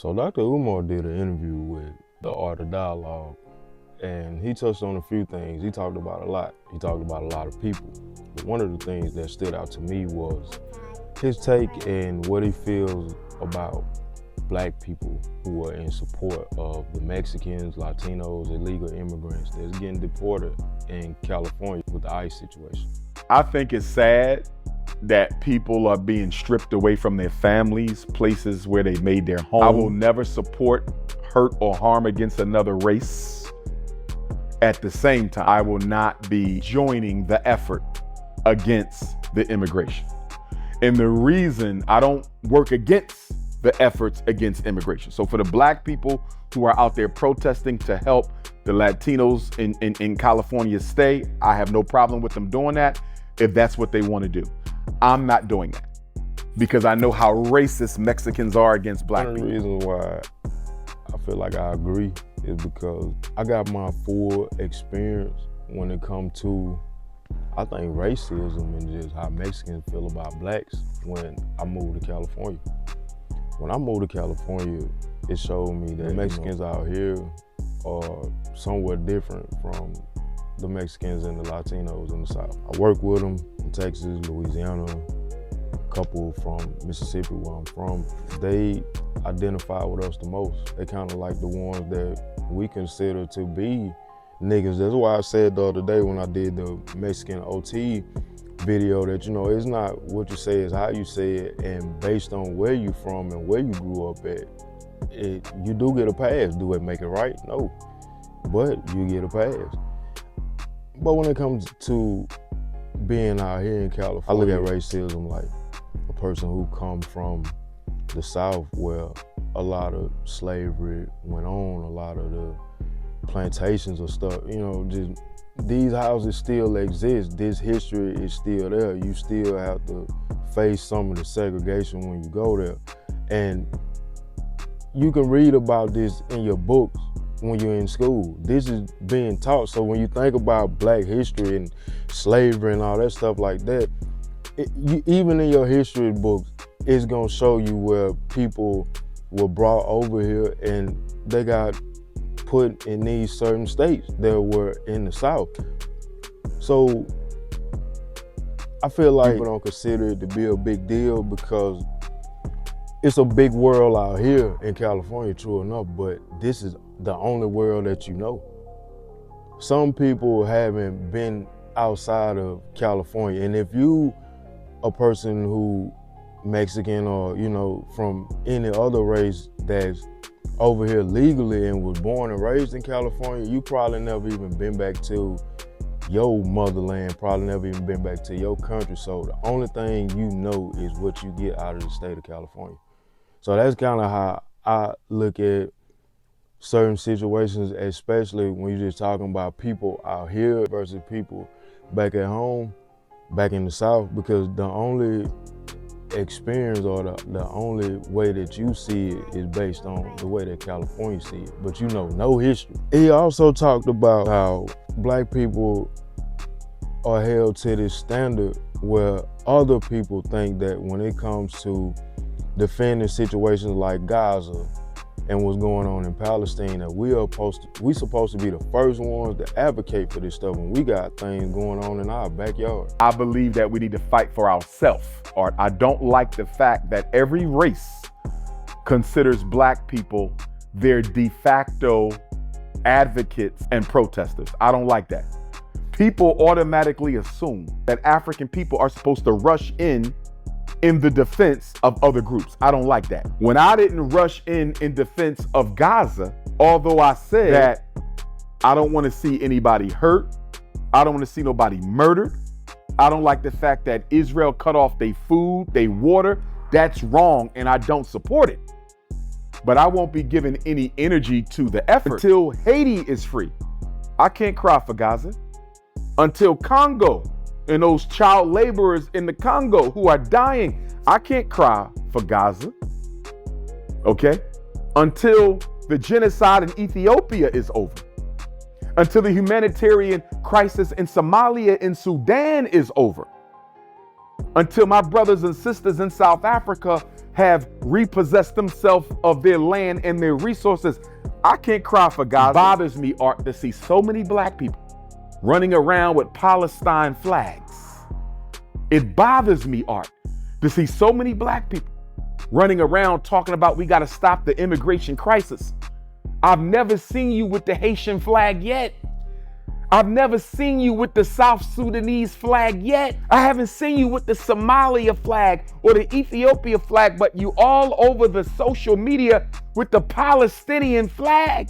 So Dr. Umar did an interview with The Art of Dialogue, and he touched on a few things. He talked about a lot. He talked about a lot of people. But one of the things that stood out to me was his take and what he feels about Black people who are in support of the Mexicans, Latinos, illegal immigrants that's getting deported in California with the ICE situation. I think it's sad that people are being stripped away from their families, places where they made their home. I will never support hurt or harm against another race. At the same time, I will not be joining the effort against the immigration. And the reason I don't work against the efforts against immigration. So for the Black people who are out there protesting to help the Latinos in California stay, I have no problem with them doing that if that's what they want to do. I'm not doing that because I know how racist Mexicans are against Black people. One of the reasons why I feel like I agree is because I got my full experience when it comes to, I think, racism and just how Mexicans feel about Blacks when I moved to California. When I moved to California, it showed me that Mexicans out here are somewhat different from the Mexicans and the Latinos in the South. I work with them in Texas, Louisiana, a couple from Mississippi where I'm from. They identify with us the most. They kind of like the ones that we consider to be niggas. That's why I said the other day when I did the Mexican OT video that, you know, it's not what you say, it's how you say it, and based on where you from and where you grew up at, you do get a pass. Do it make it right? No, but you get a pass. But when it comes to being out here in California, I look at racism like a person who come from the South where a lot of slavery went on, a lot of the plantations or stuff, you know, just these houses still exist. This history is still there. You still have to face some of the segregation when you go there. And you can read about this in your books when you're in school. This is being taught. So when you think about Black history and slavery and all that stuff like that, even in your history books, it's gonna show you where people were brought over here and they got put in these certain states that were in the South. So I feel like people don't consider it to be a big deal because it's a big world out here in California, true enough, but this is the only world that you know. Some people haven't been outside of California, and if you a person who Mexican or, you know, from any other race that's over here legally and was born and raised in California, you probably never even been back to your motherland, probably never even been back to your country. So the only thing you know is what you get out of the state of California. So that's kind of how I look at certain situations, especially when you're just talking about people out here versus people back at home, back in the South, because the only experience or the only way that you see it is based on the way that California see it, but you know no history. He also talked about how Black people are held to this standard where other people think that when it comes to defending situations like Gaza and what's going on in Palestine, that we supposed to be the first ones to advocate for this stuff when we got things going on in our backyard. I believe that we need to fight for ourselves. Art, I don't like the fact that every race considers Black people their de facto advocates and protesters. I don't like that. People automatically assume that African people are supposed to rush in the defense of other groups. I don't like that. When I didn't rush in defense of Gaza, although I said that I don't want to see anybody hurt, I don't want to see nobody murdered, I don't like the fact that Israel cut off their food, their water. That's wrong and I don't support it. But I won't be giving any energy to the effort until Haiti is free. I can't cry for Gaza. Until Congo and those child laborers in the Congo who are dying, I can't cry for Gaza, okay? Until the genocide in Ethiopia is over. Until the humanitarian crisis in Somalia and Sudan is over. Until my brothers and sisters in South Africa have repossessed themselves of their land and their resources. I can't cry for Gaza. It bothers me, Art, to see so many black people running around with Palestine flags. It bothers me, Art, to see so many black people running around talking about we got to stop the immigration crisis. I've never seen you with the Haitian flag yet. I've never seen you with the South Sudanese flag yet. I haven't seen you with the Somalia flag or the Ethiopia flag, but you all over the social media with the Palestinian flag.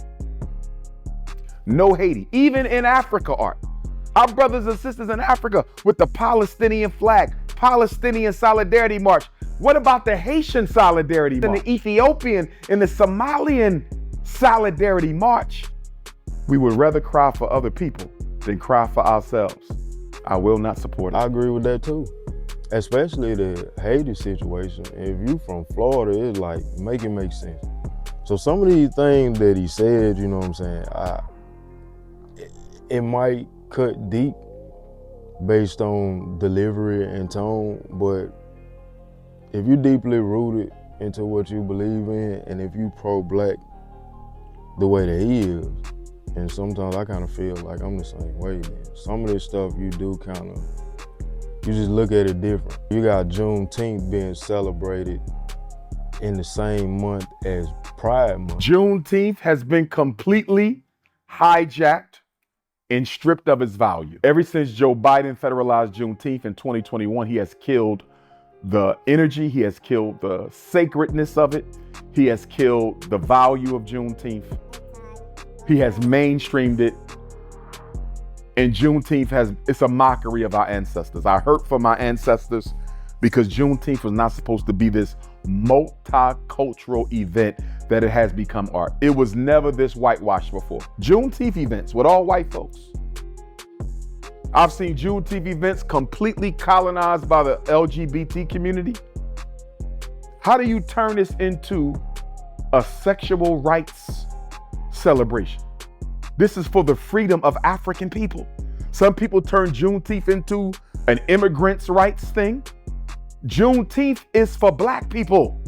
No Haiti, even in Africa, Art. Our brothers and sisters in Africa with the Palestinian flag, Palestinian Solidarity March. What about the Haitian Solidarity March and the Ethiopian and the Somalian Solidarity March? We would rather cry for other people than cry for ourselves. I will not support it. I agree with that too. Especially the Haiti situation. If you from Florida, it's like, make it make sense. So some of these things that he said, you know what I'm saying, it might cut deep based on delivery and tone, but if you're deeply rooted into what you believe in, and if you pro-black the way that he is, and sometimes I kind of feel like I'm the same way, man. Some of this stuff you do you just look at it different. You got Juneteenth being celebrated in the same month as Pride Month. Juneteenth has been completely hijacked and stripped of its value. Ever since Joe Biden federalized Juneteenth in 2021, he has killed the energy, he has killed the sacredness of it, he has killed the value of Juneteenth. He has mainstreamed it, and Juneteenth it's a mockery of our ancestors. I hurt for my ancestors because Juneteenth was not supposed to be this multicultural event that it has become, Art. It was never this whitewashed before. Juneteenth events with all white folks. I've seen Juneteenth events completely colonized by the LGBT community. How do you turn this into a sexual rights celebration? This is for the freedom of African people. Some people turn Juneteenth into an immigrants' rights thing. Juneteenth is for black people.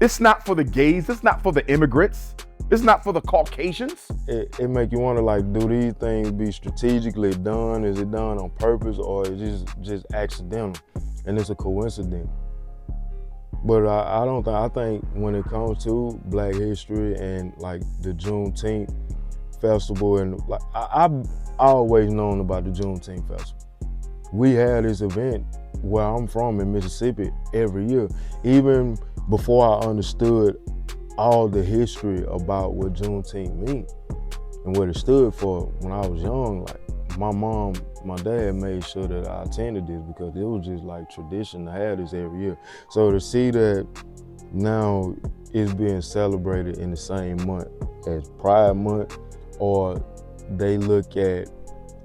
It's not for the gays, it's not for the immigrants, it's not for the Caucasians. It make you wonder, like, do these things be strategically done? Is it done on purpose, or is it just accidental and it's a coincidence? But I think when it comes to Black history and like the Juneteenth festival, and like I've always known about the Juneteenth festival. We had this event where I'm from in Mississippi every year, even before I understood all the history about what Juneteenth means and what it stood for. When I was young, like my mom, my dad made sure that I attended this because it was just like tradition to have this every year. So to see that now it's being celebrated in the same month as Pride Month, or they look at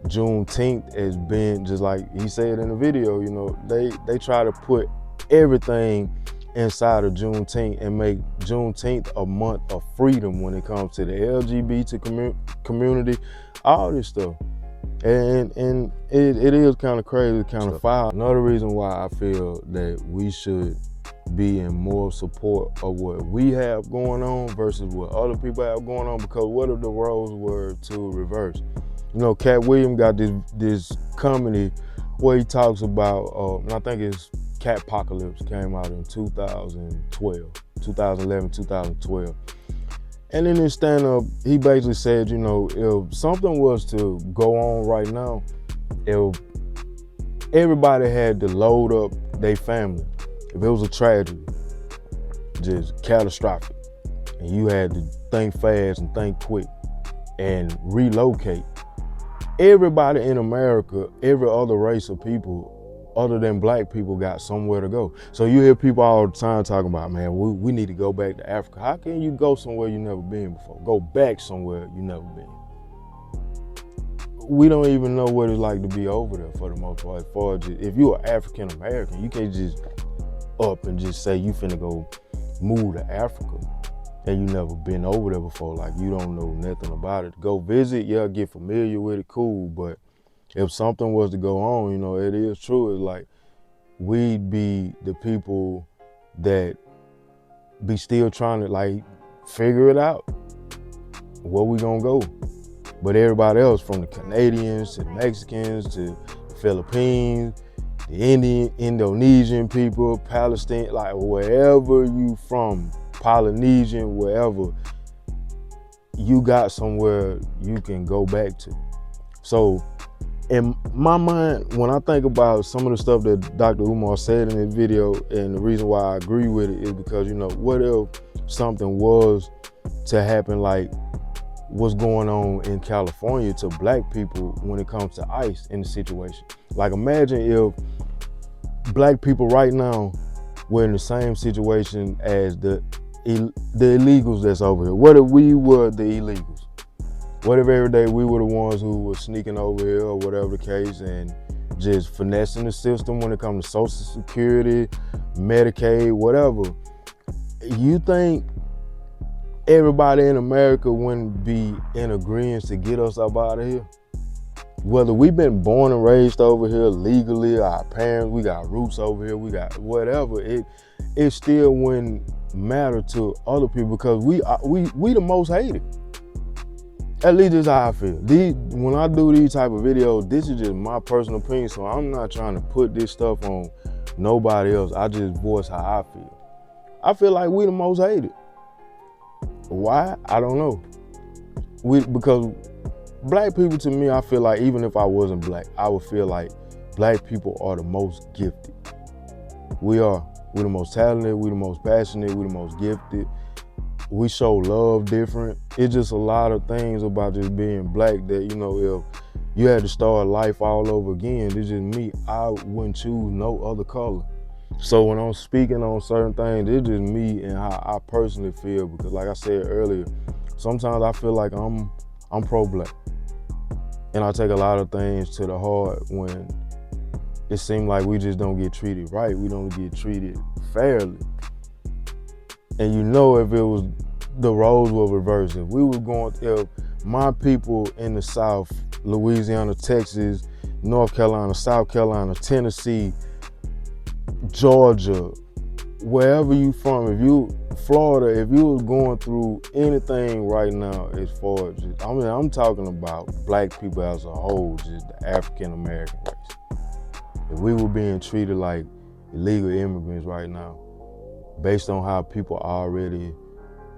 Juneteenth as being, just like he said in the video, you know, they try to put everything inside of Juneteenth and make Juneteenth a month of freedom when it comes to the LGBT community, all this stuff. And it is kind of crazy, kind of foul. Another reason why I feel that we should be in more support of what we have going on versus what other people have going on, because what if the roles were to reverse? You know, Cat Williams got this comedy where he talks about, and I think it's Catpocalypse, came out in 2011, 2012. And in his stand-up, he basically said, you know, if something was to go on right now, if everybody had to load up their family, if it was a tragedy, just catastrophic, and you had to think fast and think quick and relocate, everybody in America, every other race of people other than black people got somewhere to go. So you hear people all the time talking about, man, we need to go back to Africa. How can you go somewhere you never been before? Go back somewhere you never been. We don't even know what it's like to be over there for the most part. As far as if you're African American, you can't just up and just say you finna go move to Africa and you never been over there before. Like, you don't know nothing about it. Go visit, yeah, get familiar with it, cool, but if something was to go on, you know, it is true. It's like we'd be the people that be still trying to like figure it out, where we gonna go. But everybody else, from the Canadians to the Mexicans to the Philippines, the Indonesian people, Palestine, like wherever you from, Polynesian, wherever, you got somewhere you can go back to. So in my mind, when I think about some of the stuff that Dr. Umar said in his video, and the reason why I agree with it is because, you know, what if something was to happen like what's going on in California to black people when it comes to ICE in the situation? Like, imagine if black people right now were in the same situation as the illegals that's over here. What if we were the illegals? What if every day we were the ones who were sneaking over here or whatever the case and just finessing the system when it comes to Social Security, Medicaid, whatever? You think everybody in America wouldn't be in agreement to get us up out of here? Whether we've been born and raised over here legally, our parents, we got roots over here, we got whatever, it still wouldn't matter to other people because we the most hated. At least that's how I feel. When I do these type of videos, this is just my personal opinion, so I'm not trying to put this stuff on nobody else. I just voice how I feel. I feel like we the most hated. Why? I don't know. Because black people, to me, I feel like even if I wasn't black, I would feel like black people are the most gifted. We are. We're the most talented, we're the most passionate, we're the most gifted. We show love different. It's just a lot of things about just being black that, you know, if you had to start life all over again, it's just me, I wouldn't choose no other color. So when I'm speaking on certain things, it's just me and how I personally feel, because like I said earlier, sometimes I feel like I'm pro-black. And I take a lot of things to the heart when it seems like we just don't get treated right. We don't get treated fairly. And you know, if it was, the roles were reversed. If my people in the South, Louisiana, Texas, North Carolina, South Carolina, Tennessee, Georgia, wherever you from, Florida, if you was going through anything right now as far as just, I'm talking about black people as a whole, just the African-American race. If we were being treated like illegal immigrants right now, based on how people already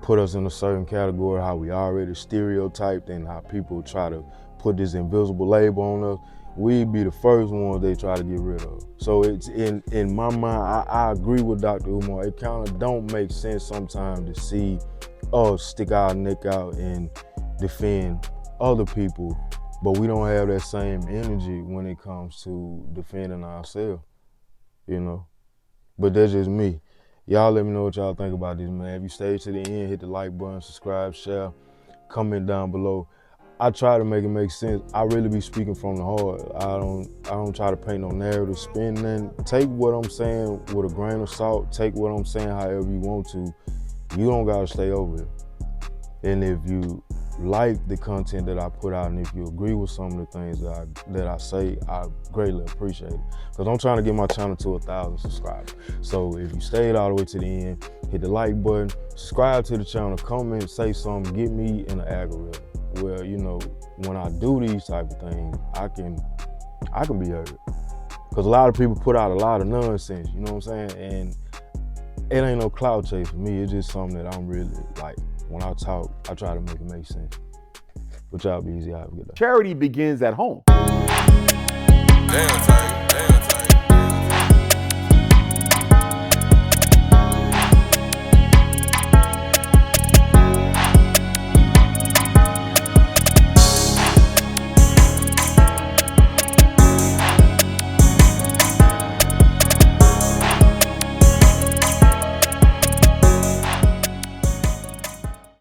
put us in a certain category, how we already stereotyped, and how people try to put this invisible label on us, we'd be the first ones they try to get rid of. So it's in my mind, I agree with Dr. Umar. It kind of don't make sense sometimes to see us stick our neck out and defend other people, but we don't have that same energy when it comes to defending ourselves, you know? But that's just me. Y'all let me know what y'all think about this, man. If you stay to the end, hit the like button, subscribe, share, comment down below. I try to make it make sense. I really be speaking from the heart. I don't try to paint no narrative, spin nothing. Take what I'm saying with a grain of salt. Take what I'm saying however you want to. You don't gotta stay over here. And if you like the content that I put out, and if you agree with some of the things that I say, I greatly appreciate it. Because I'm trying to get my channel to 1,000 subscribers. So if you stayed all the way to the end, hit the like button, subscribe to the channel, comment, say something, get me in the algorithm. Where, you know, when I do these type of things, I can be heard. Because a lot of people put out a lot of nonsense, you know what I'm saying? And it ain't no clout chase for me. It's just something that I'm really, like, when I talk, I try to make it make sense. But y'all be easy. Have a good day. Charity begins at home.